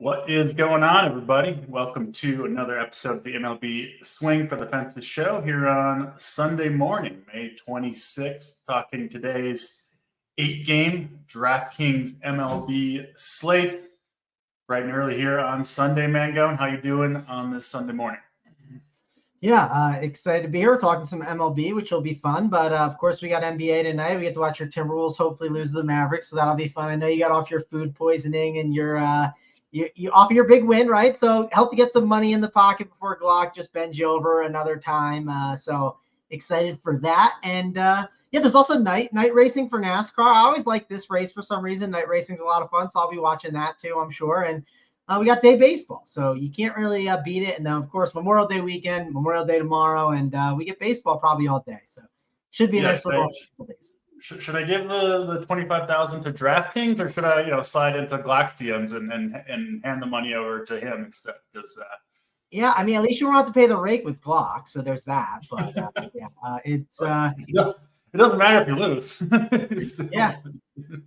What is going on, everybody? Welcome to another episode of the MLB Swing for the Fences show here on Sunday morning, May 26th, talking today's 8-game DraftKings MLB slate. Bright and early here on Sunday, Mangone. How you doing on this Sunday morning? Yeah, excited to be here. We're talking some MLB, which will be fun. But, of course, we got NBA tonight. We get to watch your Timberwolves hopefully lose to the Mavericks, so that'll be fun. I know you got off your food poisoning and your you off your big win, right? So help to get some money in the pocket before Glock just bends you over another time. So excited for that. And there's also night racing for NASCAR. I always like this race for some reason. Night racing's a lot of fun, so I'll be watching that too, I'm sure. And we got day baseball, so you can't really beat it. And then, of course, Memorial Day weekend, Memorial Day tomorrow, and we get baseball probably all day. So should be a nice little days. Should I give the $25,000 to DraftKings, or should I slide into Glock's DMs and hand the money over to him instead? Yeah, I mean, at least you won't have to pay the rake with Glock, so there's that. But it's it doesn't matter if you lose. Yeah,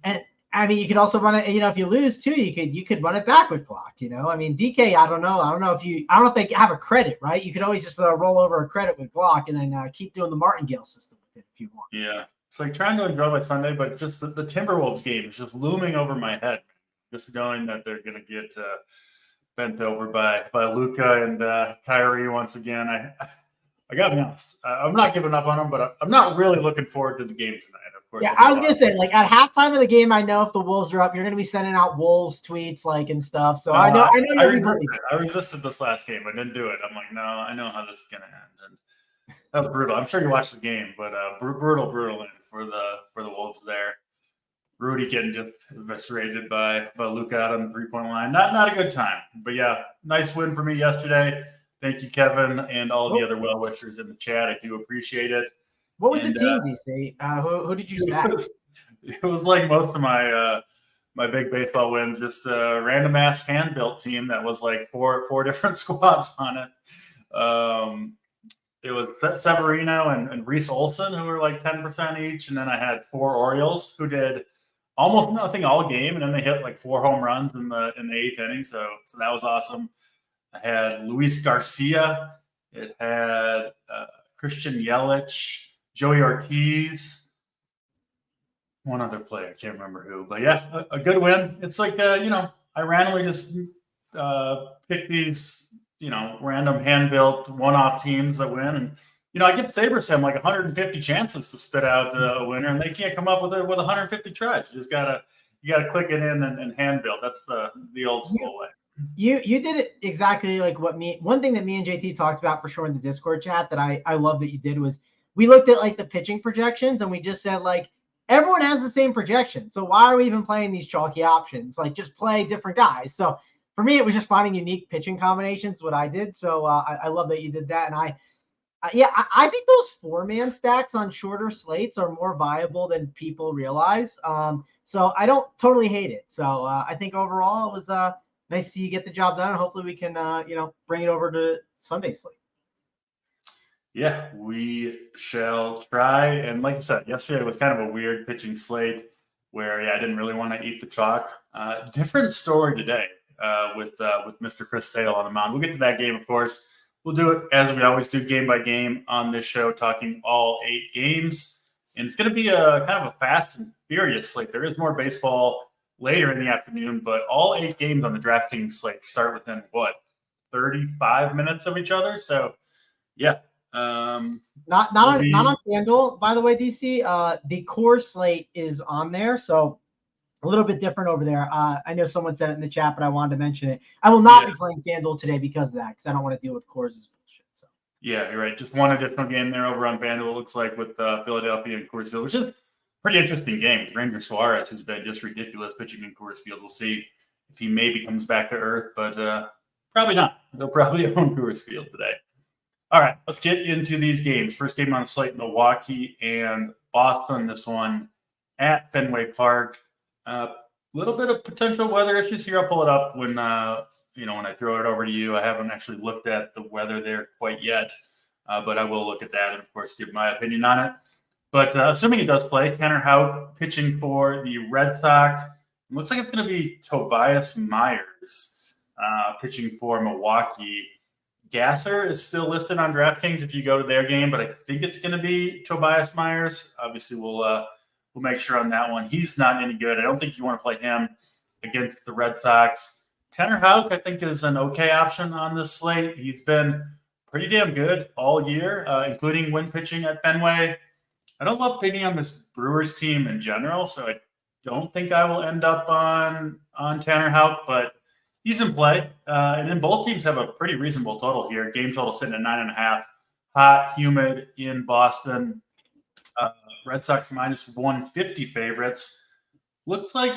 and I mean, you could also run it. If you lose too, you could run it back with Glock. I mean, DK, I don't know if they have a credit, right? You could always just roll over a credit with Glock and then keep doing the martingale system with it if you want. Yeah. It's like trying to enjoy my Sunday, but just the Timberwolves game is just looming over my head. Just knowing that they're going to get bent over by Luka and Kyrie once again. I got to be honest. I'm not giving up on them, but I'm not really looking forward to the game tonight. Of course. Yeah, I was going to say, at halftime of the game, I know if the Wolves are up, you're going to be sending out Wolves tweets and stuff. So I know I resisted this last game. I didn't do it. I'm like, no, I know how this is going to end. And that was brutal. I'm sure you watched the game, but brutal end for the Wolves there. Rudy getting just eviscerated by Luka out on the 3-point line. Not a good time. But yeah, nice win for me yesterday. Thank you, Kevin, and all of the other well-wishers in the chat. I do appreciate it. What was the team, DC? Who did you stack? It was like most of my my big baseball wins, just a random ass hand-built team that was like four different squads on it. It was Severino and Reese Olson, who were like 10% each. And then I had 4 Orioles who did almost nothing all game. And then they hit like 4 home runs in the 8th inning. So that was awesome. I had Luis Garcia. It had Christian Yelich, Joey Ortiz, one other player. I can't remember who. But yeah, a good win. It's like, I randomly just pick these random hand-built one-off teams that win. And, I give SaberSim like 150 chances to spit out a winner, and they can't come up with it with 150 tries. You gotta click it in and hand-build. That's the old school way. You did it exactly like one thing that me and JT talked about for sure in the Discord chat that I love that you did was we looked at the pitching projections and we just said everyone has the same projection. So why are we even playing these chalky options? Just play different guys. So for me, it was just finding unique pitching combinations, what I did. So I love that you did that. And I think those 4-man stacks on shorter slates are more viable than people realize. So I don't totally hate it. So I think overall it was nice to see you get the job done. And hopefully we can, bring it over to Sunday slate. Yeah, we shall try. And like I said, yesterday was kind of a weird pitching slate where, I didn't really want to eat the chalk. Different story today. With Mr. Chris Sale on the mound. We'll get to that game, of course. We'll do it as we always do, game by game on this show, talking all 8 games. And it's going to be a kind of a fast and furious slate. There is more baseball later in the afternoon, but all 8 games on the DraftKings slate start within 35 minutes of each other. So, yeah. Not on FanDuel, by the way, DC. The core slate is on there, so a little bit different over there. I know someone said it in the chat, but I wanted to mention it. I will not be playing FanDuel today because of that, because I don't want to deal with Coors' bullshit. So yeah, you're right. Just one additional game there over on FanDuel, it looks like, with Philadelphia and Coors Field, which is a pretty interesting game. Ranger Suarez, who's been just ridiculous pitching in Coors Field. We'll see if he maybe comes back to earth, but probably not. They'll probably own Coors Field today. All right, let's get into these games. First game on the slate, Milwaukee and Boston. This one at Fenway Park. Little bit of potential weather issues here. I'll pull it up when when I throw it over to you. I haven't actually looked at the weather there quite yet, but I will look at that and, of course, give my opinion on it. But assuming he does play, Tanner Houck pitching for the Red Sox. It looks like it's going to be Tobias Myers. pitching for Milwaukee. Gasser is still listed on DraftKings if you go to their game, but I think it's going to be Tobias Myers. Obviously, we'll make sure on that one. He's not any good. I don't think you want to play him against the Red Sox. Tanner Houck, I think, is an okay option on this slate. He's been pretty damn good all year, including when pitching at Fenway. I don't love picking on this Brewers team in general, so I don't think I will end up on Tanner Houck, but he's in play. And then both teams have a pretty reasonable total here. Game total sitting at 9.5. Hot, humid in Boston. Red Sox minus 150 favorites. Looks like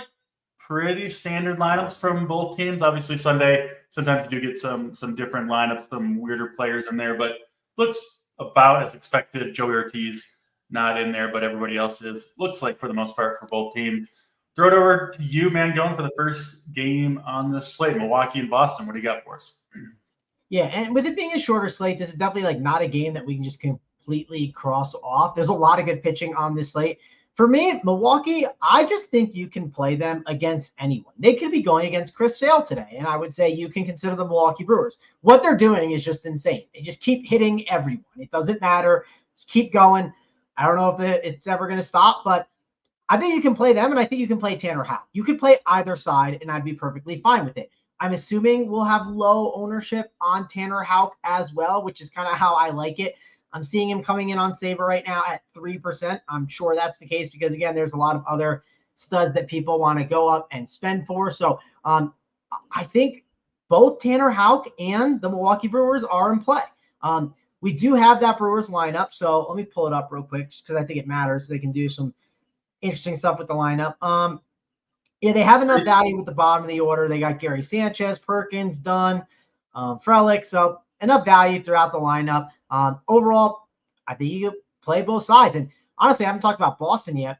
pretty standard lineups from both teams. Obviously, Sunday, sometimes you do get some different lineups, some weirder players in there, but looks about as expected. Joey Ortiz not in there, but everybody else is. Looks like for the most part for both teams. Throw it over to you, man, going for the first game on this slate, Milwaukee and Boston. What do you got for us? Yeah, and with it being a shorter slate, this is definitely like not a game that we can just completely cross off. There's a lot of good pitching on this slate. For me, Milwaukee, I just think you can play them against anyone. They could be going against Chris Sale today, and I would say you can consider the Milwaukee Brewers. What they're doing is just insane. They just keep hitting everyone. It doesn't matter. Just keep going. I don't know if it's ever going to stop, but I think you can play them, and I think you can play Tanner Houck. You could play either side, and I'd be perfectly fine with it. I'm assuming we'll have low ownership on Tanner Houck as well, which is kind of how I like it. I'm seeing him coming in on Saber right now at 3%. I'm sure that's the case because, again, there's a lot of other studs that people want to go up and spend for. So I think both Tanner Houck and the Milwaukee Brewers are in play. We do have that Brewers lineup, so let me pull it up real quick just because I think it matters so they can do some interesting stuff with the lineup. Yeah, they have enough value with the bottom of the order. They got Gary Sanchez, Perkins, Dunn, Frelick, so enough value throughout the lineup. Overall, I think you can play both sides. And honestly, I haven't talked about Boston yet.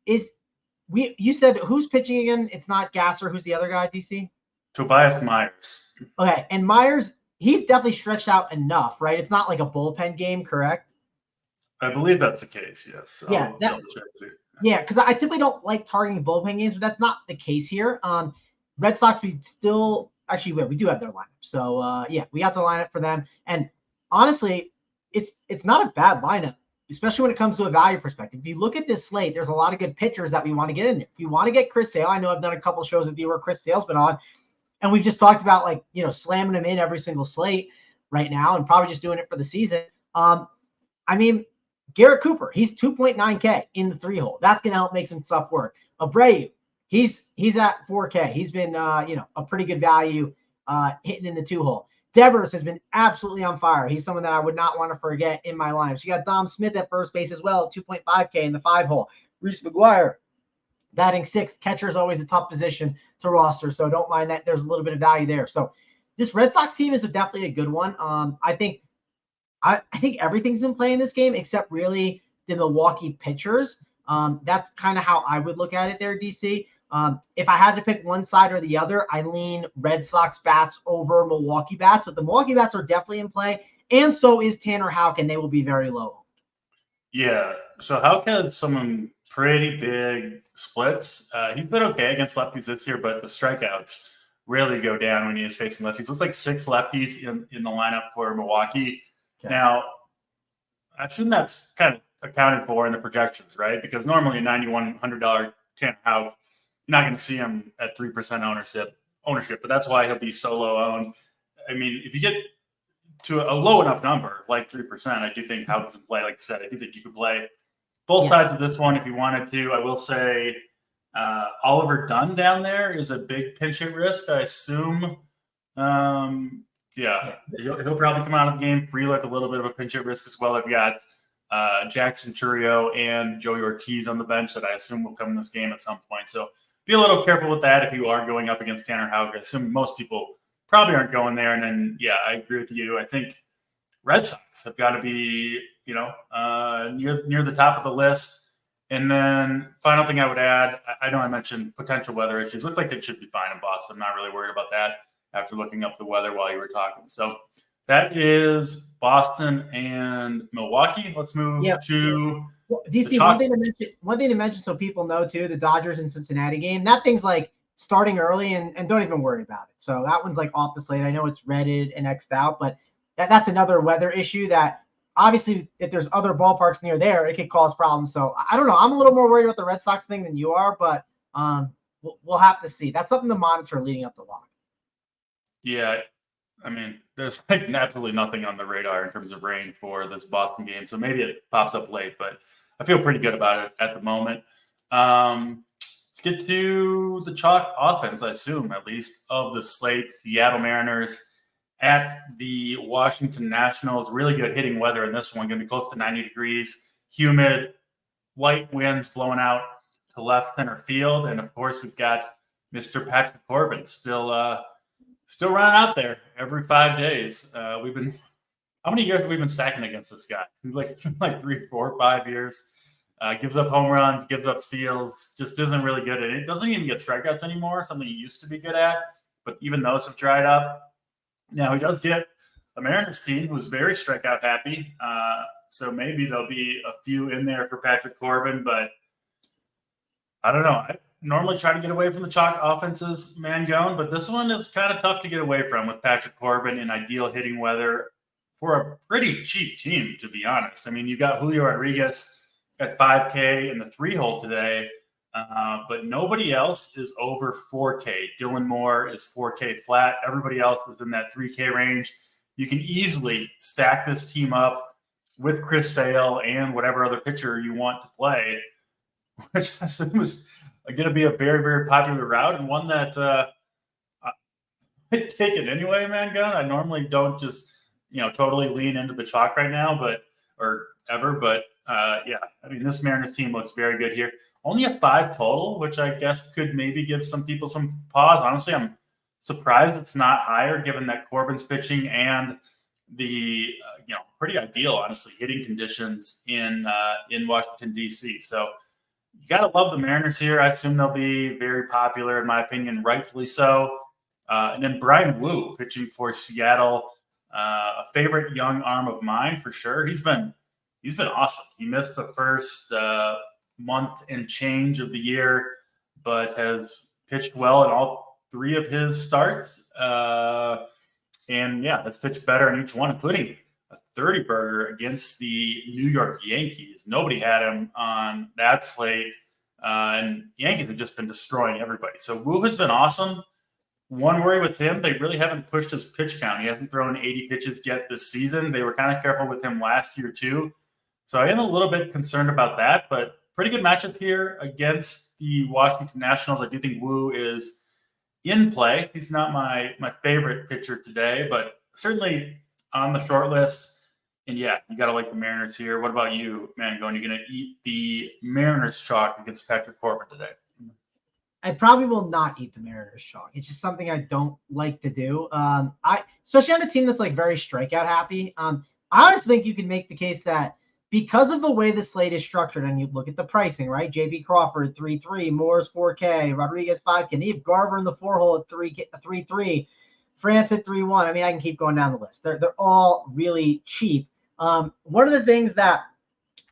You said who's pitching again? It's not Gasser. Who's the other guy, DC? Tobias Myers. Okay, and Myers, he's definitely stretched out enough, right? It's not like a bullpen game, correct? I believe that's the case, yes. Yeah, yeah, because I typically don't like targeting bullpen games, but that's not the case here. Red Sox, we still actually we do have their lineup. So yeah, we got the lineup for them. And honestly, it's not a bad lineup, especially when it comes to a value perspective. If you look at this slate, there's a lot of good pitchers that we want to get in there. If you want to get Chris Sale, I know I've done a couple shows with you where Chris Sale's been on, and we've just talked about slamming him in every single slate right now and probably just doing it for the season. I mean, Garrett Cooper, he's 2.9K in the 3-hole. That's going to help make some stuff work. Abreu, he's at 4K. He's been a pretty good value hitting in the 2-hole. Devers has been absolutely on fire. He's someone that I would not want to forget in my lineup. So you got Dom Smith at first base as well, 2.5K in the 5-hole. Reese McGuire batting 6th. Catcher is always a tough position to roster, so don't mind that. There's a little bit of value there. So this Red Sox team is definitely a good one. I think everything's in play in this game except really the Milwaukee pitchers. That's kind of how I would look at it there, DC. If I had to pick one side or the other, I lean Red Sox bats over Milwaukee bats, but the Milwaukee bats are definitely in play, and so is Tanner Houck, and they will be very low. Yeah, so Houck had some pretty big splits. He's been okay against lefties this year, but the strikeouts really go down when he is facing lefties. Looks like 6 lefties in the lineup for Milwaukee. Okay. Now, I assume that's kind of accounted for in the projections, right? Because normally a $9,100 Tanner Houck, you're not going to see him at 3% ownership, but that's why he'll be so low owned. I mean, if you get to a low enough number, like 3%, I do think Houck is in play. Like I said, I do think you could play both sides of this one if you wanted to. I will say Oliver Dunn down there is a big pinch hit risk, I assume. Yeah, he'll probably come out of the game. Frelick a little bit of a pinch hit risk as well. I've got Jackson Churio and Joey Ortiz on the bench that I assume will come in this game at some point. So be a little careful with that if you are going up against Tanner Houck. I assume most people probably aren't going there. And then, yeah, I agree with you. I think Red Sox have got to be, near the top of the list. And then final thing I would add, I know I mentioned potential weather issues. Looks like they should be fine in Boston. I'm not really worried about that after looking up the weather while you were talking. So that is Boston and Milwaukee. Let's move to DC. One thing to mention so people know too, the Dodgers and Cincinnati game. That thing's like starting early and don't even worry about it. So that one's like off the slate. I know it's redded and X'd out, but that's another weather issue that obviously if there's other ballparks near there, it could cause problems. So I don't know. I'm a little more worried about the Red Sox thing than you are, but we'll have to see. That's something to monitor leading up to lock. Yeah. I mean, there's like absolutely nothing on the radar in terms of rain for this Boston game. So maybe it pops up late, but I feel pretty good about it at the moment. Let's get to the chalk offense, I assume, at least, of the slate. Seattle Mariners at the Washington Nationals. Really good hitting weather in this one. Going to be close to 90 degrees, humid, light winds blowing out to left center field. And, of course, we've got Mr. Patrick Corbin still running out there every 5 days. How many years have we been stacking against this guy? Like 3, 4, 5 years. Gives up home runs, gives up steals, just isn't really good at it. Doesn't even get strikeouts anymore, something he used to be good at, but even those have dried up. Now, he does get a Mariners team who's very strikeout happy, so maybe there'll be a few in there for Patrick Corbin, but I don't know. I normally try to get away from the chalk offenses, Mangone, but this one is kind of tough to get away from with Patrick Corbin in ideal hitting weather for a pretty cheap team, to be honest. I mean, you got Julio Rodriguez at 5K in the 3-hole today, but nobody else is over 4K. Dylan Moore is 4K flat. Everybody else is in that 3K range. You can easily stack this team up with Chris Sale and whatever other pitcher you want to play, which I assume is going to be a very, very popular route and one that I'd take it anyway, Mangone. I normally don't just, totally lean into the chalk right now, but yeah, I mean, this Mariners team looks very good here. Only a 5 total, which I guess could maybe give some people some pause. Honestly, I'm surprised it's not higher given that Corbin's pitching and the, pretty ideal, honestly, hitting conditions in Washington, D.C. So you got to love the Mariners here. I assume they'll be very popular, in my opinion, rightfully so. And then Brian Wu pitching for Seattle, a favorite young arm of mine for sure. He's been awesome. He missed the first month and change of the year, but has pitched well in all 3 of his starts. And yeah, has pitched better in each one, including a 30-burger against the New York Yankees. Nobody had him on that slate. And Yankees have just been destroying everybody. So Wu has been awesome. One worry with him, they really haven't pushed his pitch count. He hasn't thrown 80 pitches yet this season. They were kind of careful with him last year too. So I am a little bit concerned about that, but pretty good matchup here against the Washington Nationals. I do think Wu is in play. He's not my favorite pitcher today, but certainly on the short list. And yeah, you got to like the Mariners here. What about you, Mangone? You're going to eat the Mariners chalk against Patrick Corbin today? I probably will not eat the Mariners chalk. It's just something I don't like to do. Especially on a team that's like very strikeout happy. I honestly think you can make the case that because of the way the slate is structured, and you look at the pricing, right? J.B. Crawford 3.3, Moore's 4K, Rodriguez 5K, Neve Garver in the 4-hole at 3.3, France at 3.1. I mean, I can keep going down the list. They're all really cheap. One of the things that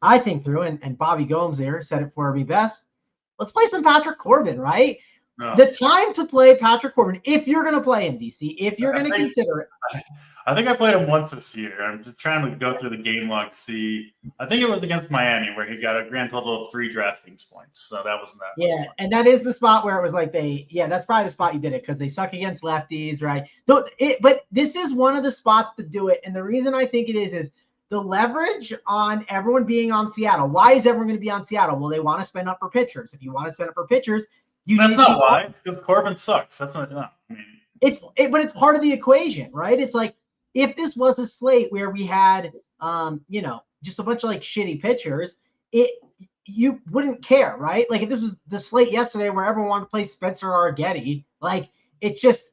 I think through, and Bobby Gomes here said it for me best, let's play some Patrick Corbin, right? No. The time to play Patrick Corbin, if you're going to play him, DC, if you're going to consider it. I think I played him once this year. I'm just trying to go through the game log to see. I think it was against Miami where he got a grand total of 3 DraftKings points. So that wasn't that. Yeah, and that is the spot where it was like that's probably the spot you did it because they suck against lefties, right? But this is one of the spots to do it. And the reason I think it is the leverage on everyone being on Seattle. Why is everyone going to be on Seattle? Well, they want to spend up for pitchers. If you want to spend up for pitchers, that's not why. It's because Corbin sucks. That's not. No, I mean, but it's part of the equation, right? It's like if this was a slate where we had, just a bunch of like shitty pitchers, you wouldn't care, right? Like if this was the slate yesterday where everyone wanted to play Spencer Arguetti, like it's just.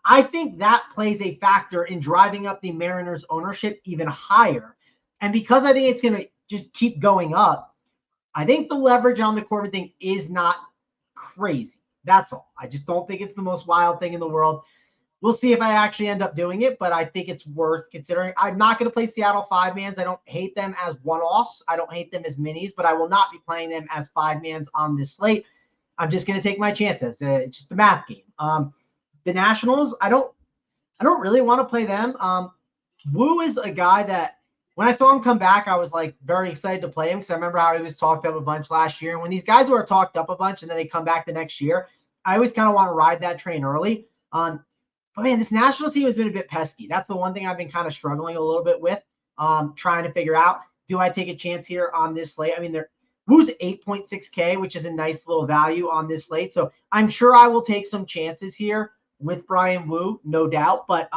I think that plays a factor in driving up the Mariners ownership even higher. And because I think it's going to just keep going up, I think the leverage on the Corbin thing is not crazy. That's all. I just don't think it's the most wild thing in the world. We'll see if I actually end up doing it, but I think it's worth considering. I'm not going to play Seattle 5-mans. I don't hate them as one-offs. I don't hate them as minis, but I will not be playing them as 5-mans on this slate. I'm just going to take my chances. It's just a math game. The Nationals, I don't really want to play them. Wu is a guy that when I saw him come back, I was like very excited to play him because I remember how he was talked up a bunch last year. And when these guys were talked up a bunch and then they come back the next year, I always kind of want to ride that train early. But man, this Nationals team has been a bit pesky. That's the one thing I've been kind of struggling a little bit with, trying to figure out, do I take a chance here on this slate? I mean, Wu's 8.6K, which is a nice little value on this slate. So I'm sure I will take some chances here with Brian Wu, no doubt, but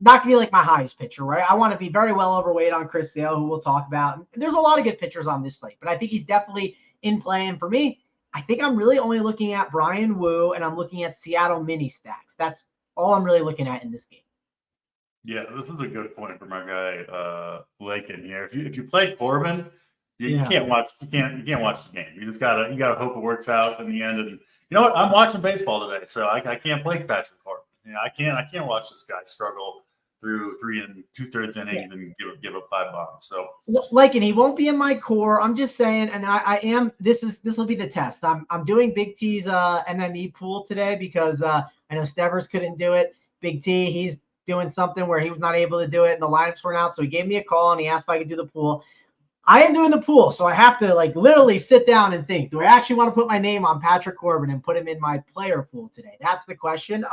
not going to be like my highest pitcher, right? I want to be very well overweight on Chris Sale, who we'll talk about. There's a lot of good pitchers on this slate, but I think he's definitely in play. And for me, I think I'm really only looking at Brian Wu and I'm looking at Seattle mini stacks. That's all I'm really looking at in this game. Yeah, this is a good point for my guy Lakin here. If you play Corbin, you can't watch the game. You gotta hope it works out in the end. And you know what? I'm watching baseball today, so I can't play Patrick Corbin. I can't watch this guy struggle through 3 2/3 innings and give up 5 bombs. So and he won't be in my core. I'm just saying, and I am. This will be the test. I'm doing Big T's MME pool today because I know Stevers couldn't do it. Big T, he's doing something where he was not able to do it and the lineups weren't out. So he gave me a call and he asked if I could do the pool. I am doing the pool, so I have to literally sit down and think, do I actually want to put my name on Patrick Corbin and put him in my player pool today? That's the question.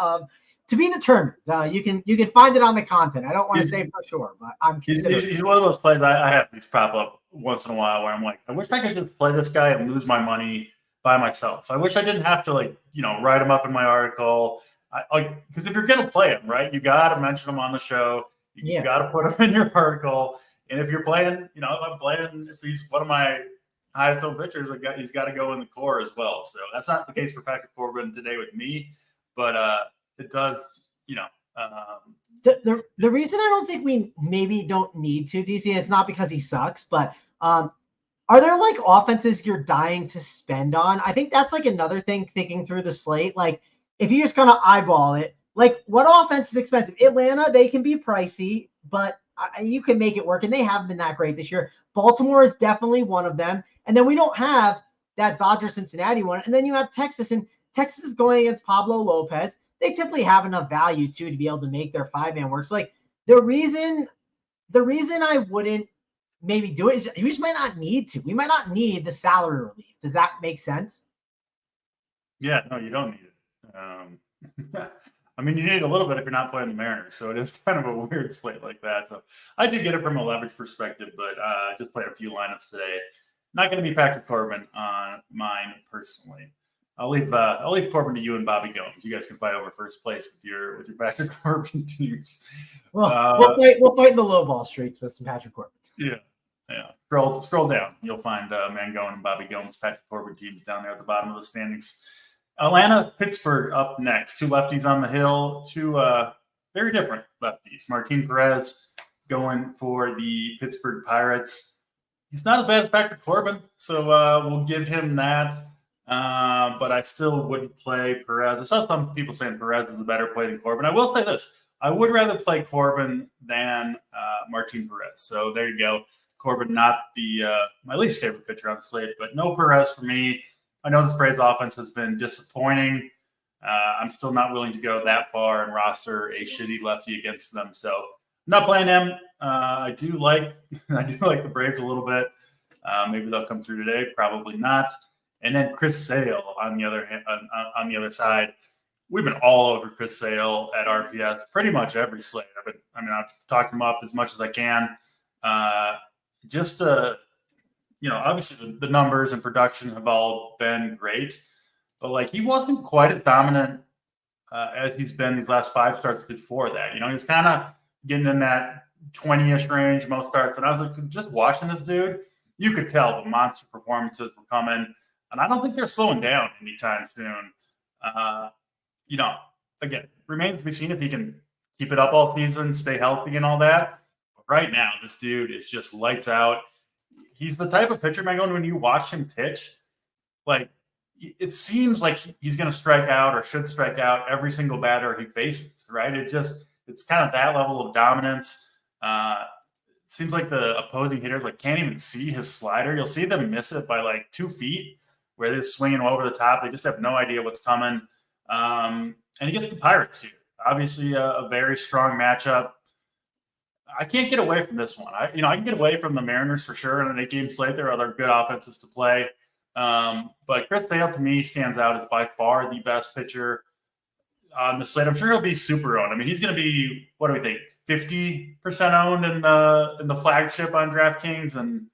To be determined. You can find it on the content. I don't want to say for sure, but I'm considering. He's one of those plays I have these pop up once in a while where I'm like, I wish I could just play this guy and lose my money by myself. I wish I didn't have to write him up in my article. Because if you're gonna play him, right, you got to mention him on the show. You got to put him in your article. And if you're playing, if he's one of my highest owned pitchers, he's got to go in the core as well. So that's not the case for Patrick Corbin today with me, but it does, The reason I don't think we maybe don't need to, DC, and it's not because he sucks, but are there offenses you're dying to spend on? I think that's another thing thinking through the slate. If you just kind of eyeball it, what offense is expensive? Atlanta, they can be pricey, but you can make it work, and they haven't been that great this year. Baltimore is definitely one of them. And then we don't have that Dodger-Cincinnati one. And then you have Texas, and Texas is going against Pablo Lopez. They typically have enough value, too, to be able to make their 5-man work. So, the reason I wouldn't maybe do it is we just might not need to. We might not need the salary relief. Does that make sense? Yeah, no, you don't need it. I mean, you need a little bit if you're not playing the Mariners, so it is kind of a weird slate like that. So I did get it from a leverage perspective, but just played a few lineups today. Not going to be Patrick Corbin on mine personally. I'll leave Corbin to you and Bobby Gomes. You guys can fight over first place with your Patrick Corbin teams. Well, we'll fight in the low ball streets with some Patrick Corbin. Yeah. Scroll down. You'll find Mangone and Bobby Gomes, Patrick Corbin teams down there at the bottom of the standings. Atlanta, Pittsburgh up next. 2 lefties on the hill. 2 very different lefties. Martin Perez going for the Pittsburgh Pirates. He's not as bad as Patrick Corbin, so we'll give him that. But I still wouldn't play Perez. I saw some people saying Perez is a better play than Corbin. I will say this. I would rather play Corbin than Martin Perez. So there you go. Corbin, not my least favorite pitcher on the slate, but no Perez for me. I know this Braves offense has been disappointing. I'm still not willing to go that far and roster a shitty lefty against them. So I'm not playing him. I do like the Braves a little bit. Maybe they'll come through today. Probably not. And then Chris Sale on the other side. We've been all over Chris Sale at RPS pretty much every slate. I've talked him up as much as I can. Obviously the numbers and production have all been great, but he wasn't quite as dominant as he's been these last 5 starts before that. He was kind of getting in that 20-ish range most starts. And I was just watching this dude, you could tell the monster performances were coming. And I don't think they're slowing down anytime soon. Again, remains to be seen if he can keep it up all season, stay healthy and all that. But right now, this dude is just lights out. He's the type of pitcher, Megan, when you watch him pitch, it seems like he's going to strike out or should strike out every single batter he faces, right? It's kind of that level of dominance. It seems like the opposing hitters can't even see his slider. You'll see them miss it by 2 feet. where they're swinging over the top. They just have no idea what's coming. And he gets the Pirates here. Obviously, a very strong matchup. I can't get away from this one. I can get away from the Mariners for sure on an 8-game slate. There are other good offenses to play. But Chris Sale, to me, stands out as by far the best pitcher on the slate. I'm sure he'll be super owned. I mean, he's going to be, what do we think, 50% owned in the flagship on DraftKings, and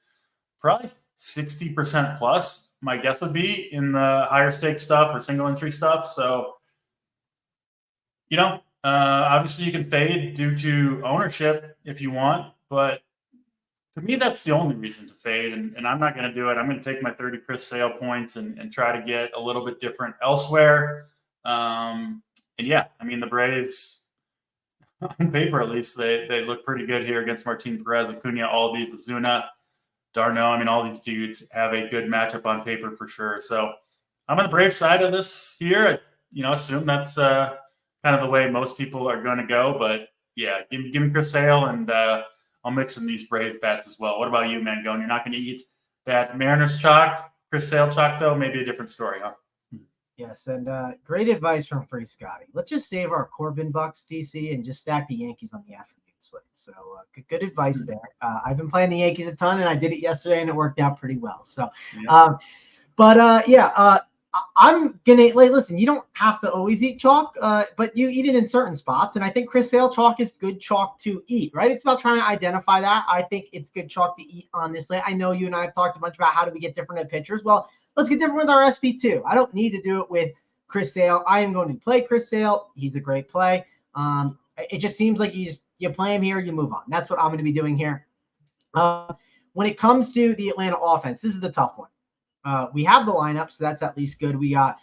probably 60% plus, my guess would be, in the higher stakes stuff or single entry stuff. So, obviously you can fade due to ownership if you want, but to me, that's the only reason to fade, and I'm not going to do it. I'm going to take my 30 Chris Sale points and try to get a little bit different elsewhere. And yeah, I mean, the Braves, on paper at least, they look pretty good here against Martin Perez, Acuna, Albies, Ozuna, d'Arnaud. I mean, all these dudes have a good matchup on paper for sure. So I'm on the Braves side of this here. Assume that's kind of the way most people are going to go. But yeah, give me Chris Sale, and I'll mix in these Braves bats as well. What about you, Mangone? You're not going to eat that Mariners chalk, Chris Sale chalk, though? Maybe a different story, huh? Yes, and great advice from Free Scotty. Let's just save our Corbin bucks, DC, and just stack the Yankees on the afternoon slate. So good advice there. I've been playing the Yankees a ton, and I did it yesterday, and it worked out pretty well. So, yeah. I'm gonna listen. You don't have to always eat chalk, but you eat it in certain spots, and I think Chris Sale chalk is good chalk to eat. Right? It's about trying to identify that. I think it's good chalk to eat on this slate. I know you and I have talked a bunch about how do we get different at pitchers. Well, let's get different with our SP2. I don't need to do it with Chris Sale. I am going to play Chris Sale. He's a great play. It just seems like you play him here, you move on. That's what I'm going to be doing here. When it comes to the Atlanta offense, this is the tough one. We have the lineup, so that's at least good. We got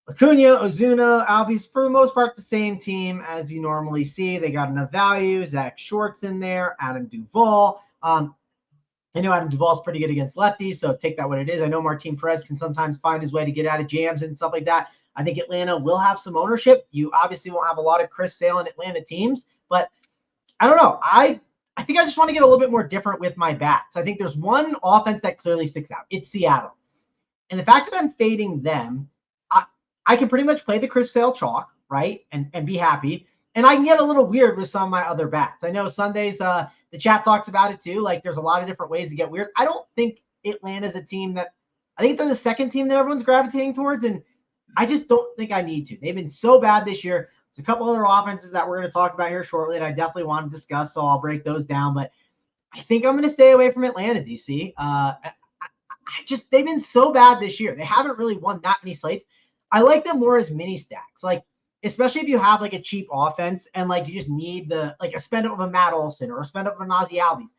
Acuna, Ozuna, Albies, for the most part, the same team as you normally see. They got enough value. Zach Short's in there, Adam Duvall. I know Adam Duvall's pretty good against lefties, so take that what it is. I know Martin Perez can sometimes find his way to get out of jams and stuff like that. I think Atlanta will have some ownership. You obviously won't have a lot of Chris Sale and Atlanta teams, but I don't know. I think I just want to get a little bit more different with my bats. I think there's one offense that clearly sticks out. It's Seattle. And the fact that I'm fading them, I can pretty much play the Chris Sale chalk, right, and be happy. And I can get a little weird with some of my other bats. I know Sundays, the chat talks about it too. Like, there's a lot of different ways to get weird. I don't think Atlanta's a team that – I think they're the second team that everyone's gravitating towards, and I just don't think I need to. They've been so bad this year. There's a couple other offenses that we're going to talk about here shortly that I definitely want to discuss, so I'll break those down. But I think I'm going to stay away from Atlanta, DC. They've been so bad this year. They haven't really won that many slates. I like them more as mini stacks. Like, especially if you have like a cheap offense and like you just need a spend up of a Matt Olson or a spend up of a Ozzy Albies.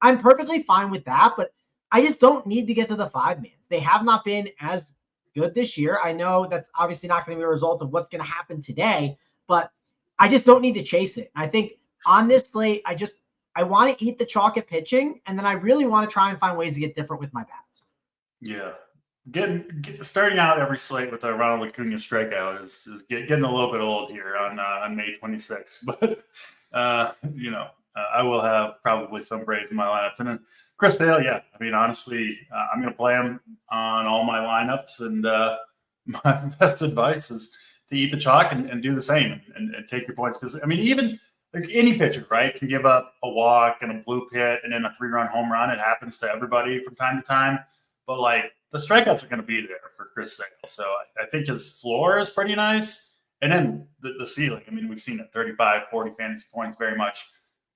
I'm perfectly fine with that, but I just don't need to get to the 5-mans. They have not been as good this year. I know that's obviously not going to be a result of what's going to happen today, but I just don't need to chase it. I think on this slate, I want to eat the chalk at pitching, and then I really want to try and find ways to get different with my bats. Yeah. Starting out every slate with a Ronald Acuna strikeout is getting a little bit old here on May 26th. But I will have probably some Braves in my lineups, and then Chris Sale. Yeah, I mean, honestly, I'm going to play him on all my lineups, and my best advice is to eat the chalk and do the same and take your points, because I mean, even like any pitcher, right, can give up a walk and a blue pit and then a 3-run home run. It happens to everybody from time to time, but like, the strikeouts are going to be there for Chris Sale. So I think his floor is pretty nice. And then the ceiling, I mean, we've seen it 35, 40 fantasy points very much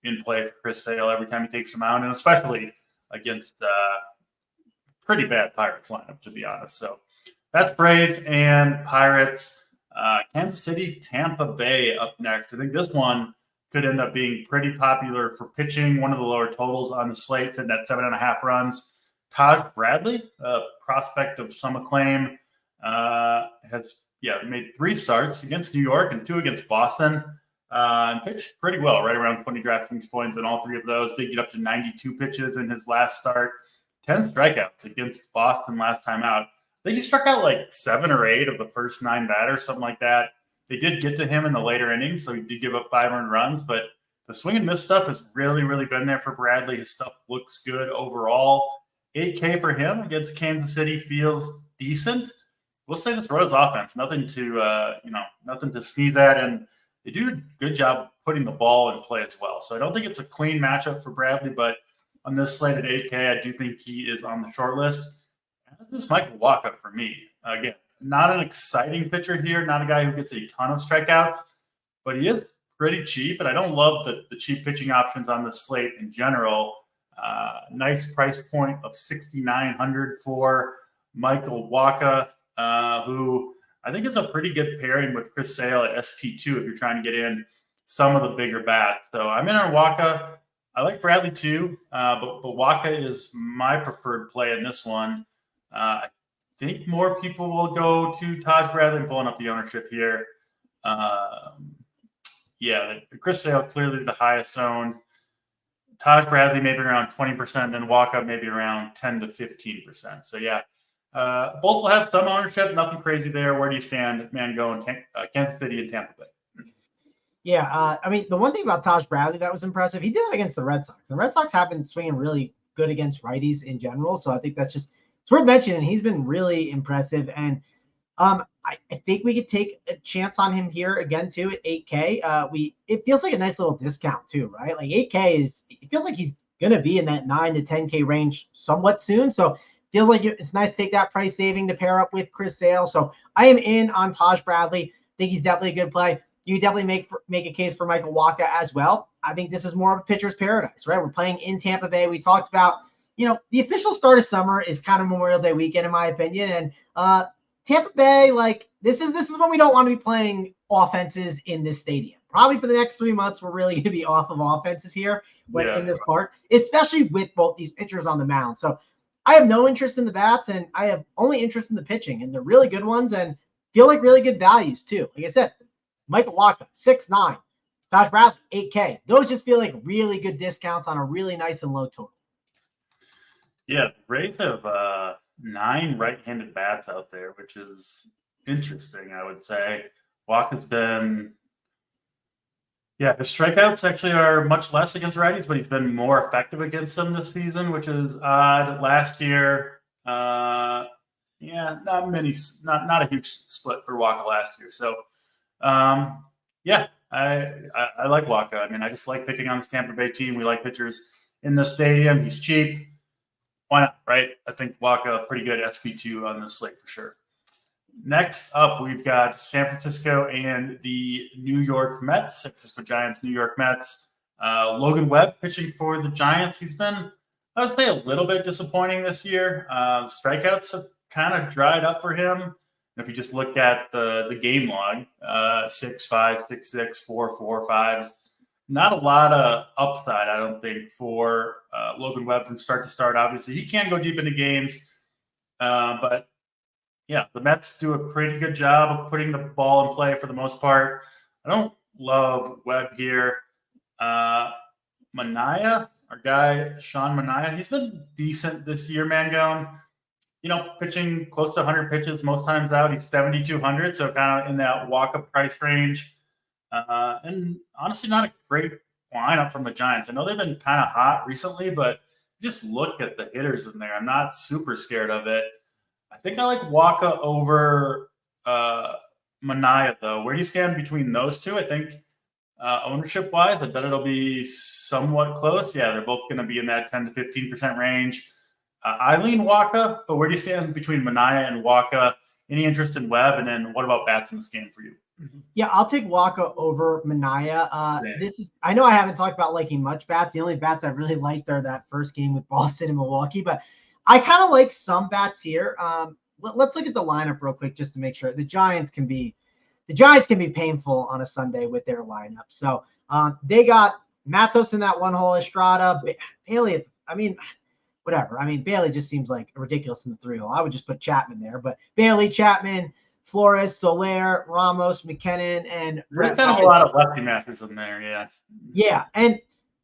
in play for Chris Sale every time he takes them out, and especially against pretty bad Pirates lineup, to be honest. So that's Braves and Pirates. Kansas City, Tampa Bay up next. I think this one could end up being pretty popular for pitching. One of the lower totals on the slate, sitting at 7.5 runs. Taj Bradley, a prospect of some acclaim, has made 3 starts against New York and 2 against Boston, and pitched pretty well, right around 20 DraftKings points in all 3 of those. Did get up to 92 pitches in his last start, 10 strikeouts against Boston last time out. I think he struck out like 7 or 8 of the first 9 batters, something like that. They did get to him in the later innings, so he did give up 5 earned runs, but the swing and miss stuff has really, really been there for Bradley. His stuff looks good overall. 8K for him against Kansas City feels decent. We'll say this Royals offense, nothing to sneeze at, and they do a good job of putting the ball in play as well. So I don't think it's a clean matchup for Bradley, but on this slate at 8K, I do think he is on the short list. This is Michael Wacha for me. Again, not an exciting pitcher here, not a guy who gets a ton of strikeouts, but he is pretty cheap, and I don't love the cheap pitching options on this slate in general. Nice price point of $6,900 for Michael Wacha, who I think is a pretty good pairing with Chris Sale at SP2 if you're trying to get in some of the bigger bats. So I'm in on Wacha. I like Bradley too, but Wacha is my preferred play in this one. I think more people will go to Taj Bradley. I'm pulling up the ownership here. Chris Sale clearly the highest owned. Taj Bradley maybe around 20%, and Wacha maybe around 10 to 15%. So both will have some ownership. Nothing crazy there. Where do you stand, man? Going Kansas City and Tampa Bay. Yeah, the one thing about Taj Bradley that was impressive, he did it against the Red Sox. The Red Sox have been swinging really good against righties in general, so I think it's worth mentioning. He's been really impressive, and I think we could take a chance on him here again too at 8K. It feels like a nice little discount too, right? Like 8K it feels like he's gonna be in that 9 to 10K range somewhat soon, so feels like it's nice to take that price saving to pair up with Chris Sale. So I am in on Taj Bradley. I think he's definitely a good play. You definitely make a case for Michael Wacha as well. I think this is more of a pitcher's paradise, right? We're playing in Tampa Bay. We talked about, the official start of summer is kind of Memorial Day weekend, in my opinion. And Tampa Bay, this is when we don't want to be playing offenses in this stadium. Probably for the next 3 months, we're really going to be off of offenses here in this part, especially with both these pitchers on the mound. So I have no interest in the bats, and I have only interest in the pitching, and they're really good ones and feel like really good values too. Like I said, Michael Wacha, 6'9", Taj Bradley, 8K. Those just feel like really good discounts on a really nice and low total. Yeah, Rays have 9 right-handed bats out there, which is interesting, I would say. Wacha's been his strikeouts actually are much less against righties, but he's been more effective against them this season, which is odd. Last year, not a huge split for Wacha last year. So, I like Wacha. I just like picking on this Tampa Bay team. We like pitchers in the stadium. He's cheap. Why not, right? I think Wacha pretty good SP2 on this slate for sure. Next up, we've got San Francisco and the New York Mets. San Francisco Giants, New York Mets. Logan Webb pitching for the Giants. He's been, I would say, a little bit disappointing this year. Strikeouts have kind of dried up for him. If you just look at the game log, 6.5, 6.6, 4.4, 5. Not a lot of upside, I don't think, for Logan Webb from start to start. Obviously, he can go deep into games, but the Mets do a pretty good job of putting the ball in play for the most part. I don't love Webb here. Manaea, our guy, Sean Manaea, he's been decent this year, Mangone. Pitching close to 100 pitches most times out. He's 7,200, so kind of in that Wacha price range. And honestly, not a great lineup from the Giants. I know they've been kind of hot recently, but just look at the hitters in there. I'm not super scared of it. I think I like Wacha over Manaea, though. Where do you stand between those two? I think ownership-wise, I bet it'll be somewhat close. Yeah, they're both going to be in that 10 to 15% range. I lean Wacha, but where do you stand between Manaea and Wacha? Any interest in Webb? And then what about bats in this game for you? Yeah, I'll take Wacha over Manaea. I know I haven't talked about liking much bats. The only bats I really liked are that first game with Boston and Milwaukee, but I kind of like some bats here. Let's look at the lineup real quick just to make sure. The Giants can be painful on a Sunday with their lineup. So they got Matos in that one hole, Estrada, Bailey. Whatever. Bailey just seems like ridiculous in the 3-hole. I would just put Chapman there, but Bailey, Chapman, Flores, Soler, Ramos, McKinnon, and there's kind of a lot of lefty matchers in there. Yeah. Yeah, and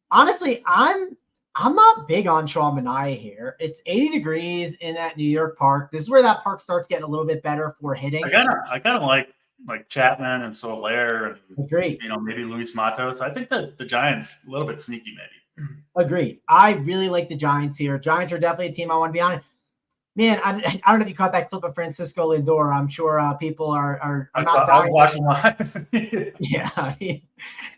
honestly, I'm not big on Sean Manaea here. It's 80 degrees in that New York park. This is where that park starts getting a little bit better for hitting. I kind of like Chapman and Soler and Agreed. Maybe Luis Matos. I think that the Giants a little bit sneaky maybe. Agreed. I really like the Giants here. Giants are definitely a team I want to be on. Man, I don't know if you caught that clip of Francisco Lindor. I'm sure people are not I was dying. watching live. Yeah, I mean,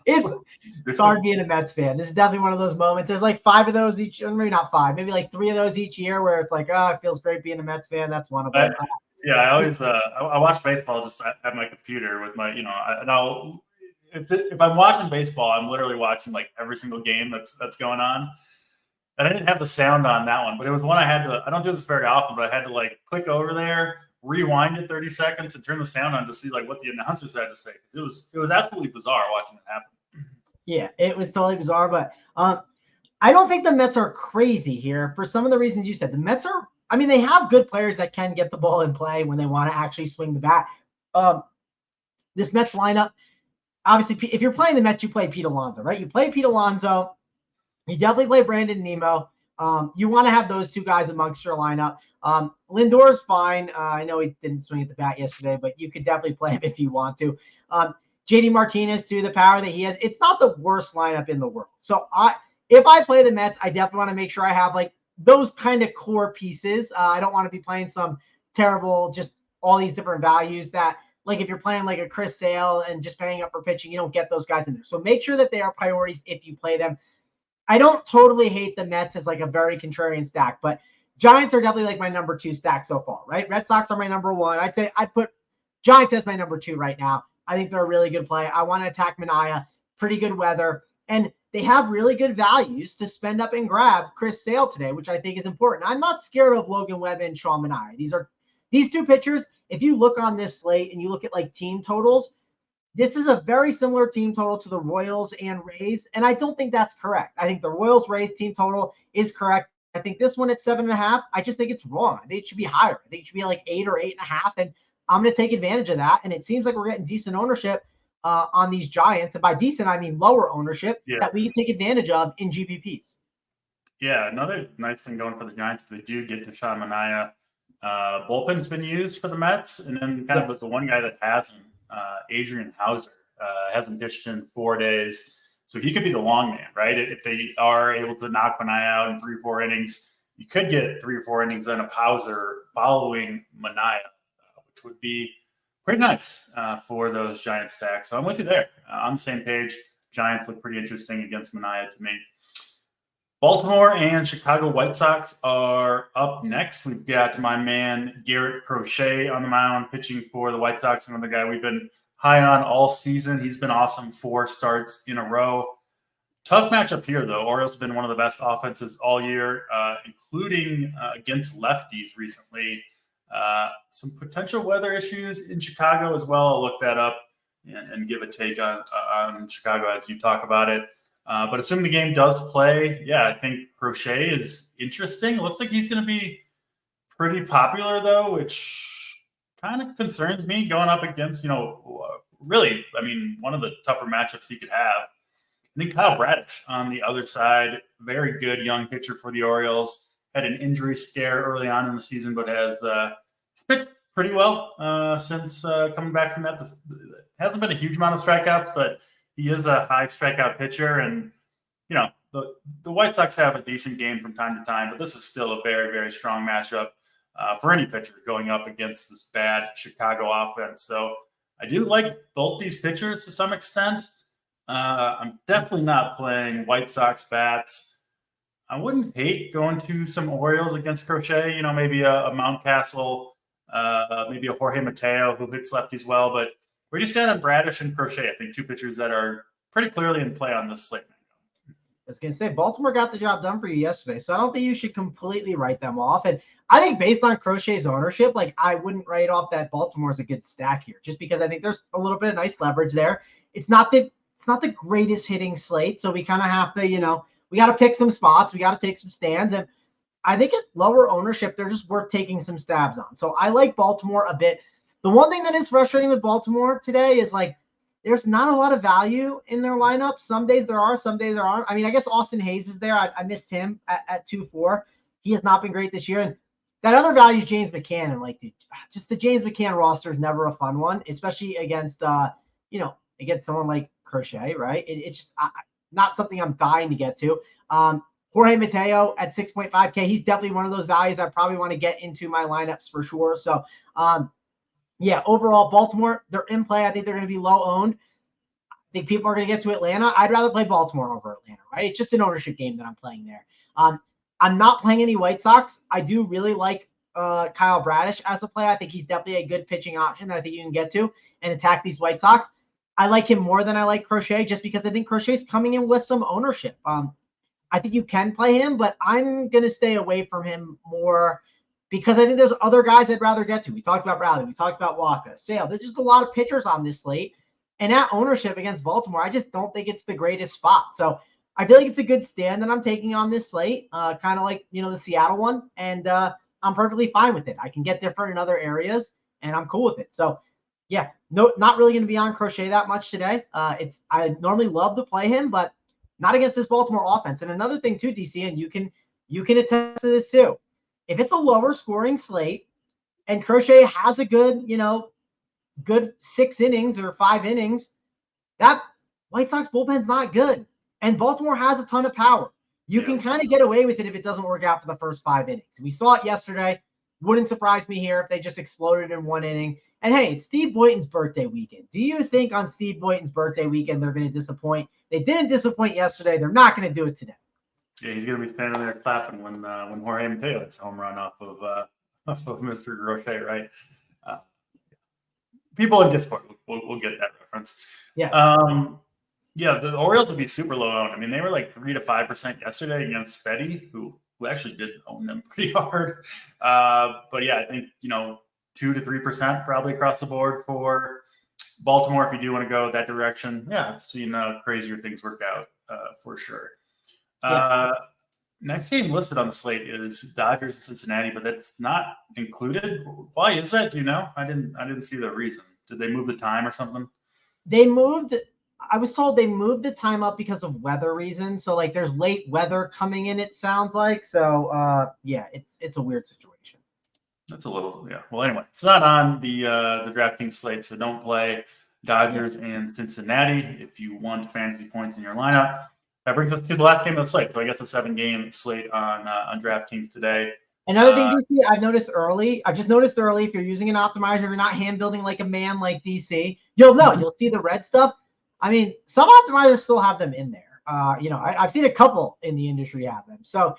it's hard being a Mets fan. This is definitely one of those moments. There's like 5 of those each, maybe not 5, maybe like 3 of those each year where it's like, oh, it feels great being a Mets fan. That's one of them. I always I watch baseball just at my computer with my, and I'll if I'm watching baseball, I'm literally watching like every single game that's going on. And I didn't have the sound on that one, but it was one I don't do this very often, but I had to like click over there, rewind it 30 seconds and turn the sound on to see like what the announcers had to say. It was absolutely bizarre watching it happen. Yeah, it was totally bizarre, but I don't think the Mets are crazy here for some of the reasons you said. The Mets are, I mean, they have good players that can get the ball in play when they want to actually swing the bat. This Mets lineup, obviously, if you're playing the Mets, you play Pete Alonso, right? You play Pete Alonso. You definitely play Brandon Nimmo. You want to have those 2 guys amongst your lineup. Lindor's fine. I know he didn't swing at the bat yesterday, but you could definitely play him if you want to. JD Martinez, too, the power that he has. It's not the worst lineup in the world. So if I play the Mets, I definitely want to make sure I have like those kind of core pieces. I don't want to be playing some terrible, just all these different values that, like if you're playing like a Chris Sale and just paying up for pitching, you don't get those guys in there. So make sure that they are priorities if you play them. I don't totally hate the Mets as like a very contrarian stack, but Giants are definitely like my number 2 stack so far, right? Red Sox are my number 1. I'd say I'd put Giants as my number 2 right now. I think they're a really good play. I want to attack Manaea, pretty good weather, and they have really good values to spend up and grab Chris Sale today, which I think is important. I'm not scared of Logan Webb and Sean Manaea. These 2 pitchers, if you look on this slate and you look at like team totals, this is a very similar team total to the Royals and Rays, and I don't think that's correct. I think the Royals-Rays team total is correct. I think this one at 7.5, I just think it's wrong. I think it should be higher. I think it should be like 8 or 8.5, and I'm going to take advantage of that. And it seems like we're getting decent ownership on these Giants, and by decent, I mean lower ownership that we can take advantage of in GPPs. Yeah, another nice thing going for the Giants is they do get Sean Manaea. Bullpen's been used for the Mets, and then kind of the one guy that hasn't. Adrian Hauser hasn't pitched in 4 days, so he could be the long man, right? If they are able to knock Manaea out in 3 or 4 innings, you could get 3 or 4 innings then of Hauser following Manaea, which would be pretty nice for those Giant stacks. So I'm with you there. On the same page, Giants look pretty interesting against Manaea to me. Baltimore and Chicago White Sox are up next. We've got my man Garrett Crochet on the mound pitching for the White Sox, another guy we've been high on all season. He's been awesome 4 starts in a row. Tough matchup here, though. Orioles have been one of the best offenses all year, including against lefties recently. Some potential weather issues in Chicago as well. I'll look that up and give a take on Chicago as you talk about it. But assuming the game does play, I think Crochet is interesting. It looks like he's going to be pretty popular, though, which kind of concerns me going up against, really, I mean, one of the tougher matchups he could have. I think Kyle Bradish on the other side, very good young pitcher for the Orioles. Had an injury scare early on in the season, but has pitched pretty well since coming back from that. Hasn't been a huge amount of strikeouts, but he is a high strikeout pitcher, and the White Sox have a decent game from time to time, but this is still a very, very strong matchup for any pitcher going up against this bad Chicago offense. So I do like both these pitchers to some extent. I'm definitely not playing White Sox bats. I wouldn't hate going to some Orioles against Crochet, maybe a Mountcastle, maybe a Jorge Mateo who hits lefties well, but where do you stand on Bradish and Crochet? I think 2 pitchers that are pretty clearly in play on this slate. I was going to say, Baltimore got the job done for you yesterday, so I don't think you should completely write them off. And I think based on Crochet's ownership, I wouldn't write off that Baltimore is a good stack here, just because I think there's a little bit of nice leverage there. It's not the greatest hitting slate, so we kind of have to, we got to pick some spots. We got to take some stands, and I think at lower ownership, they're just worth taking some stabs on. So I like Baltimore a bit. The one thing that is frustrating with Baltimore today is there's not a lot of value in their lineup. Some days there are, some days there aren't. I mean, I guess Austin Hayes is there. I missed him at 2-4. He has not been great this year. And that other value is James McCann. And dude, just the James McCann roster is never a fun one, especially against, against someone like Crochet, right? It's just not something I'm dying to get to. Jorge Mateo at 6.5K. He's definitely one of those values I probably want to get into my lineups for sure. So, yeah, overall, Baltimore, they're in play. I think they're going to be low owned. I think people are going to get to Atlanta. I'd rather play Baltimore over Atlanta, right? It's just an ownership game that I'm playing there. I'm not playing any White Sox. I do really like Kyle Bradish as a play. I think he's definitely a good pitching option that I think you can get to and attack these White Sox. I like him more than I like Crochet just because I think Crochet's coming in with some ownership. I think you can play him, but I'm going to stay away from him more because I think there's other guys I'd rather get to. We talked about Bradley. We talked about Waka, Sale. There's just a lot of pitchers on this slate. And at ownership against Baltimore, I just don't think it's the greatest spot. So I feel like it's a good stand that I'm taking on this slate, kind of like, the Seattle one. And I'm perfectly fine with it. I can get different in other areas, and I'm cool with it. So, yeah, no, not really going to be on Crochet that much today. I normally love to play him, but not against this Baltimore offense. And another thing too, DC, and you can attest to this too. If it's a lower scoring slate and Crochet has a good 6 innings or 5 innings, that White Sox bullpen's not good. And Baltimore has a ton of power. You can kind of get away with it if it doesn't work out for the first 5 innings. We saw it yesterday. Wouldn't surprise me here if they just exploded in 1 inning. And hey, it's Steve Boynton's birthday weekend. Do you think on Steve Boynton's birthday weekend they're going to disappoint? They didn't disappoint yesterday. They're not going to do it today. Yeah, he's going to be standing there clapping when Jorge Mateo hits a home run off of Mr. Crochet, right? People in Discord will get that reference. Yeah. Yeah, the Orioles would be super low owned. I mean, they were like 3 to 5% yesterday against Fetty, who actually did own them pretty hard. But yeah, I think 2 to 3% probably across the board for Baltimore if you do want to go that direction. Yeah, I've seen crazier things work out for sure. Next game listed on the slate is Dodgers and Cincinnati, but that's not included. Why is that? Do you know? I didn't see the reason. Did they move the time or something? I was told they moved the time up because of weather reasons. So like there's late weather coming in, it sounds like. So yeah, it's a weird situation. That's a little, yeah. Well, anyway, it's not on the DraftKings slate, so don't play Dodgers and Cincinnati if you want fantasy points in your lineup. That brings us to the last game of the slate. So I guess a 7-game slate on DraftKings today. Another thing, DC, I've just noticed early, if you're using an optimizer, you're not hand building like a man like DC, you'll see the red stuff. I mean, some optimizers still have them in there. I've seen a couple in the industry have them. So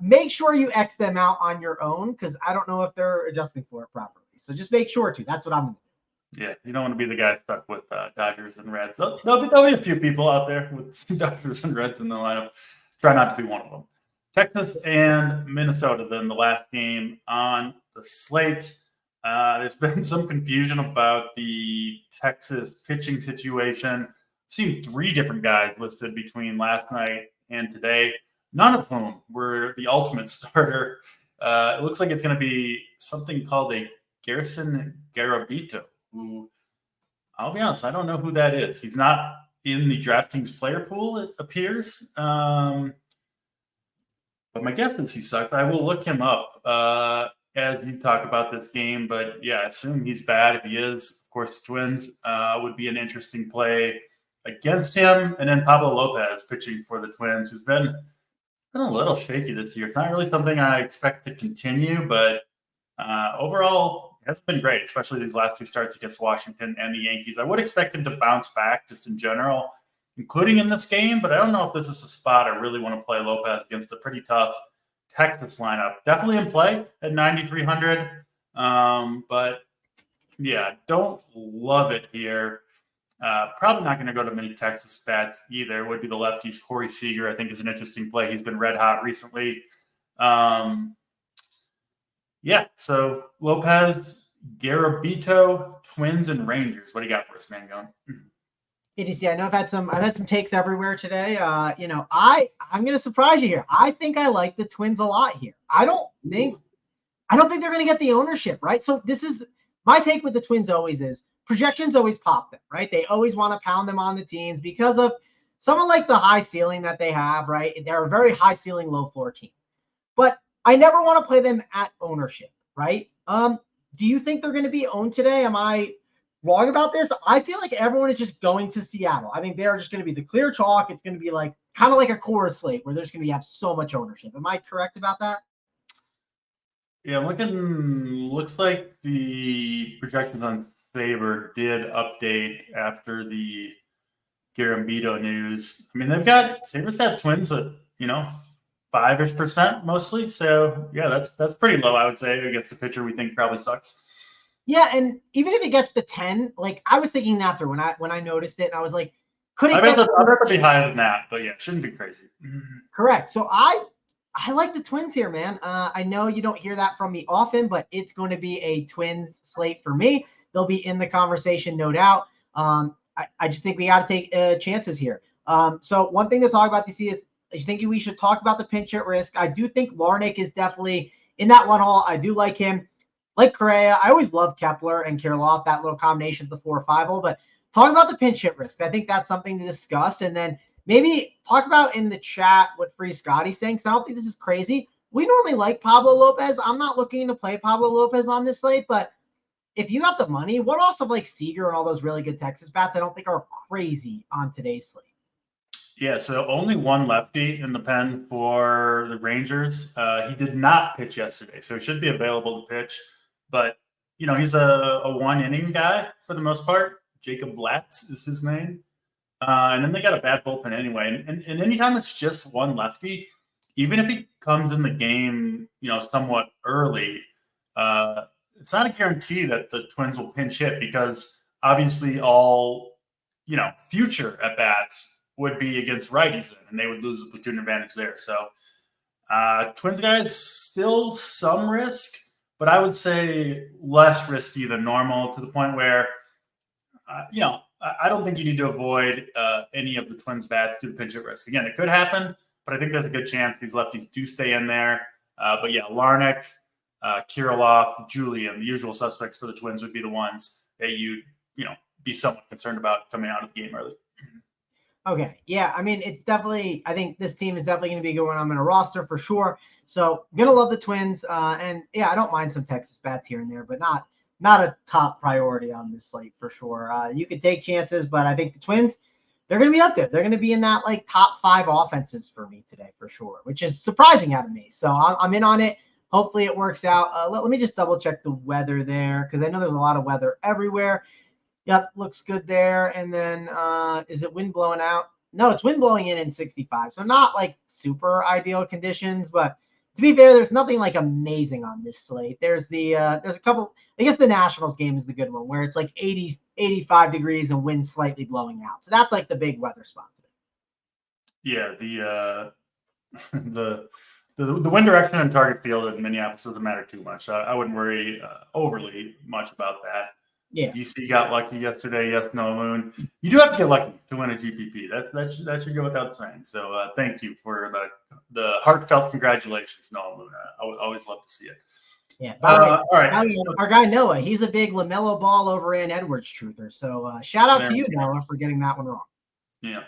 make sure you X them out on your own because I don't know if they're adjusting for it properly. So just make sure to. That's what I'm going to do. Yeah, you don't want to be the guy stuck with Dodgers and Reds. There'll be a few people out there with Dodgers and Reds in the lineup. Try not to be one of them. Texas and Minnesota, then the last game on the slate. There's been some confusion about the Texas pitching situation. I've seen 3 different guys listed between last night and today, none of whom were the ultimate starter. It looks like it's going to be something called a Garrison Garabito, who, I'll be honest, I don't know who that is. He's not in the DraftKings player pool, it appears. But my guess is he sucks. I will look him up as you talk about this game. But yeah, I assume he's bad. If he is, of course, the Twins would be an interesting play against him. And then Pablo Lopez pitching for the Twins, who's been a little shaky this year. It's not really something I expect to continue, but overall, it hasn't been great, especially these last 2 starts against Washington and the Yankees. I would expect him to bounce back just in general, including in this game, but I don't know if this is a spot I really want to play Lopez against a pretty tough Texas lineup. Definitely in play at 9,300, but yeah, don't love it here. Probably not going to go to many Texas bats either. Would be the lefties. Corey Seager, I think, is an interesting play. He's been red hot recently. Yeah, so Lopez, Garabito, Twins, and Rangers. What do you got for us, man? Going? ADC, I know I've had some takes everywhere today. I'm going to surprise you here. I think I like the Twins a lot here. I don't think they're going to get the ownership, right? So this is my take with the Twins. Always is projections always pop them, right? They always want to pound them on the teams because of someone like the high ceiling that they have, right? They're a very high ceiling, low floor team, but I never want to play them at ownership, right? Do you think they're going to be owned today? Am I wrong about this. I feel like everyone is just going to Seattle. I think they're just going to be the clear chalk. It's going to be like kind of like a core slate where there's going to have so much ownership. Am I correct about that? Yeah, looks like the projections on Sabre did update after the Garambito news. I mean, Sabres got Twins at 5-ish% mostly. So yeah, that's pretty low, I would say, against the pitcher we think probably sucks. Yeah, and even if it gets to 10, like I was thinking that through when I noticed it, and I was like, could it I bet it'll be higher than that, but yeah, shouldn't be crazy. Correct. So I like the Twins here, man. I know you don't hear that from me often, but it's going to be a Twins slate for me. They'll be in the conversation, no doubt. I just think we got to take chances here. So one thing to talk about, DC, is I think we should talk about the pinch hit risk. I do think Larnach is definitely in that one hole. I do like him. Like Correa, I always love Kepler and Kirilloff, that little combination of the 4 or 5 hole. But talk about the pinch hit risk. I think that's something to discuss. And then maybe talk about in the chat what Free Scotty's saying, because I don't think this is crazy. We normally like Pablo Lopez. I'm not looking to play Pablo Lopez on this slate, but if you got the money, what also like Seager and all those really good Texas bats, I don't think are crazy on today's slate. Yeah, so only one lefty in the pen for the Rangers. He did not pitch yesterday, so he should be available to pitch. But, he's a one-inning guy for the most part. Jacob Blatz is his name. And then they got a bad bullpen anyway. And anytime it's just one lefty, even if he comes in the game, somewhat early, it's not a guarantee that the Twins will pinch hit, because obviously all, future at-bats would be against righties, and they would lose the platoon advantage there. So Twins guys, still some risk, but I would say less risky than normal, to the point where, I don't think you need to avoid any of the Twins bats due to pinch hit risk. Again, it could happen, but I think there's a good chance these lefties do stay in there. But yeah, Larnach, Kirilloff, Julian, the usual suspects for the Twins would be the ones that you'd, be somewhat concerned about coming out of the game early. Okay. Yeah. I mean, I think this team is definitely going to be a good one. I'm in a roster for sure. So going to love the Twins. And yeah, I don't mind some Texas bats here and there, but not a top priority on this slate for sure. You could take chances, but I think the Twins, they're going to be up there. They're going to be in that like top 5 offenses for me today for sure, which is surprising out of me. So I'm in on it. Hopefully it works out. Let me just double check the weather there, because I know there's a lot of weather everywhere. Yep, looks good there. And then is it wind blowing out? No, it's wind blowing in 65. So not like super ideal conditions, but to be fair, there's nothing like amazing on this slate. There's a couple, I guess the Nationals game is the good one, where it's like 80, 85 degrees and wind slightly blowing out. So that's like the big weather spot today. Yeah, the wind direction and target field in Minneapolis doesn't matter too much. I wouldn't worry overly much about that. Yeah. DC got lucky yesterday. Yes, no moon. You do have to get lucky to win a GPP. That should go without saying. So thank you for the heartfelt congratulations, Noah Moon. I would always love to see it. Yeah. All right. Our guy Noah, he's a big LaMelo Ball over Ann Edwards truther. So shout out to you, Noah, for getting that one wrong. Yeah.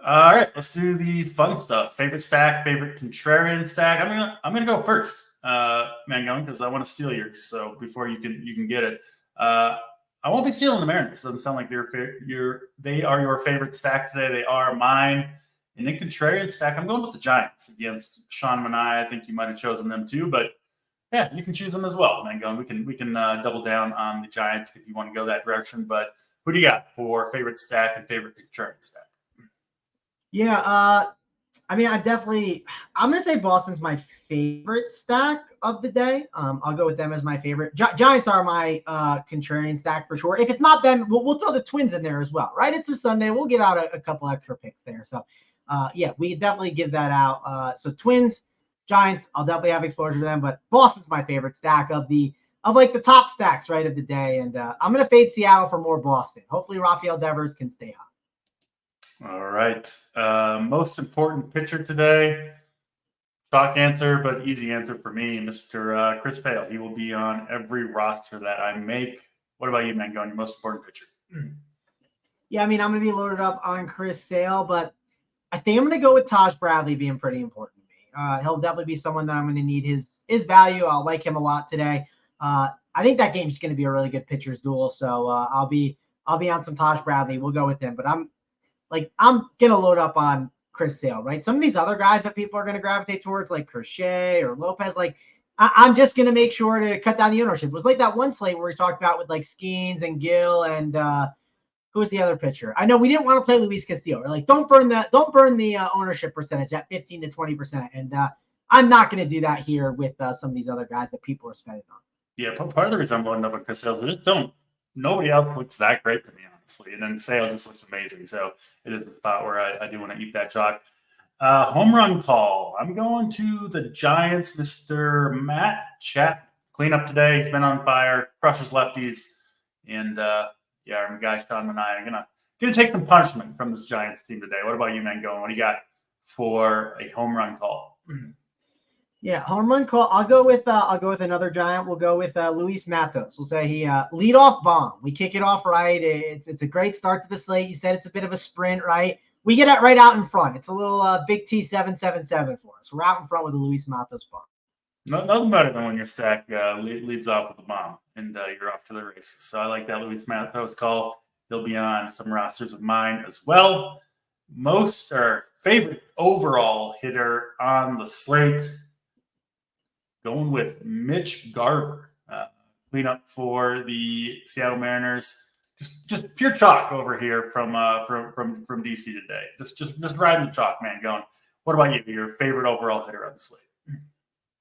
All right, let's do the fun stuff. Favorite stack, favorite contrarian stack. I'm gonna go first, Mangone, because I want to steal yours. So before you can get it. I won't be stealing the Mariners. Doesn't sound like they are your favorite stack today. They are mine. And in contrarian stack, I'm going with the Giants against Sean Manai. I think you might have chosen them too, but yeah, you can choose them as well. Mangone, we can double down on the Giants if you want to go that direction. But who do you got for favorite stack and favorite contrarian stack? Yeah, I'm going to say Boston's my favorite stack of the day. I'll go with them as my favorite. Giants are my contrarian stack for sure. If it's not them, we'll throw the Twins in there as well, right? It's a Sunday. We'll give out a couple extra picks there. So, yeah, we definitely give that out. So Twins, Giants, I'll definitely have exposure to them. But Boston's my favorite stack of the top stacks, right, of the day. And I'm going to fade Seattle for more Boston. Hopefully Rafael Devers can stay hot. All right. Most important pitcher today. Shock answer, but easy answer for me, Mr. Chris Sale. He will be on every roster that I make. What about you, Mangone? Your most important pitcher? Yeah, I'm going to be loaded up on Chris Sale, but I think I'm going to go with Taj Bradley being pretty important to me. He'll definitely be someone that I'm going to need his value. I'll like him a lot today. I I think that game's going to be a really good pitcher's duel. So I'll be on some Tosh Bradley. We'll go with him. But I'm going to load up on Chris Sale, right? Some of these other guys that people are going to gravitate towards, like Crochet or Lopez, like I'm just going to make sure to cut down the ownership. It was like that one slate where we talked about with like Skeens and Gill and who was the other pitcher? I know we didn't want to play Luis Castillo. We're like, don't burn the ownership percentage at 15 to 20%. And I'm not going to do that here with some of these other guys that people are spending on. Yeah, part of the reason I'm going up on Chris Sale is nobody else looks that great to me, honestly. And then Sale just looks amazing. So it is the spot where I do want to eat that chalk. Home run call. I'm going to the Giants, Mr. Matt Chapman. Clean up today. He's been on fire, crushes lefties. And our guy Sean and I are gonna take some punishment from this Giants team today. What about you, man? What do you got for a home run call? Yeah, home run call. I'll go with another Giant. We'll go with Luis Matos. We'll say he lead off bomb. We kick it off right. It's a great start to the slate. You said it's a bit of a sprint, right? We get it right out in front. It's a little Big T 777 for us. We're out in front with the Luis Matos bomb. Nothing better than when your stack leads off with a bomb and you're off to the races. So I like that Luis Matos call. He'll be on some rosters of mine as well. Most or favorite overall hitter on the slate, going with Mitch Garver. Clean up for the Seattle Mariners. Just pure chalk over here from DC today. Just riding the chalk, man. Going. What about you? Your favorite overall hitter on the slate?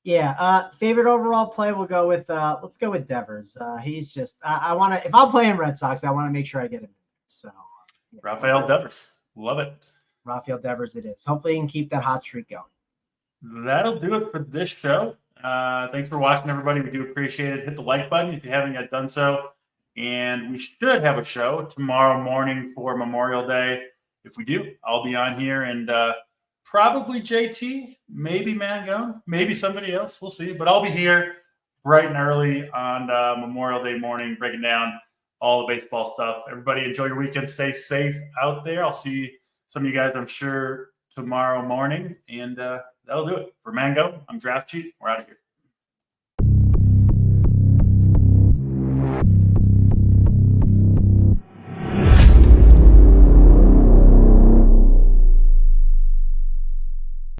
Yeah, favorite overall play. We'll go with let's go with Devers. He's just I want to, if I'm playing Red Sox, I want to make sure I get him. So Rafael Devers, love it. Rafael Devers, it is. Hopefully, he can keep that hot streak going. That'll do it for this show. Thanks for watching, everybody. We do appreciate it. Hit the like button if you haven't yet done so. And we should have a show tomorrow morning for Memorial Day. If we do, I'll be on here and probably JT, maybe Mangone, maybe somebody else. We'll see. But I'll be here bright and early on Memorial Day morning, breaking down all the baseball stuff. Everybody enjoy your weekend. Stay safe out there. I'll see some of you guys, I'm sure, tomorrow morning. And that'll do it. For Mango, I'm Draft Cheat. We're out of here.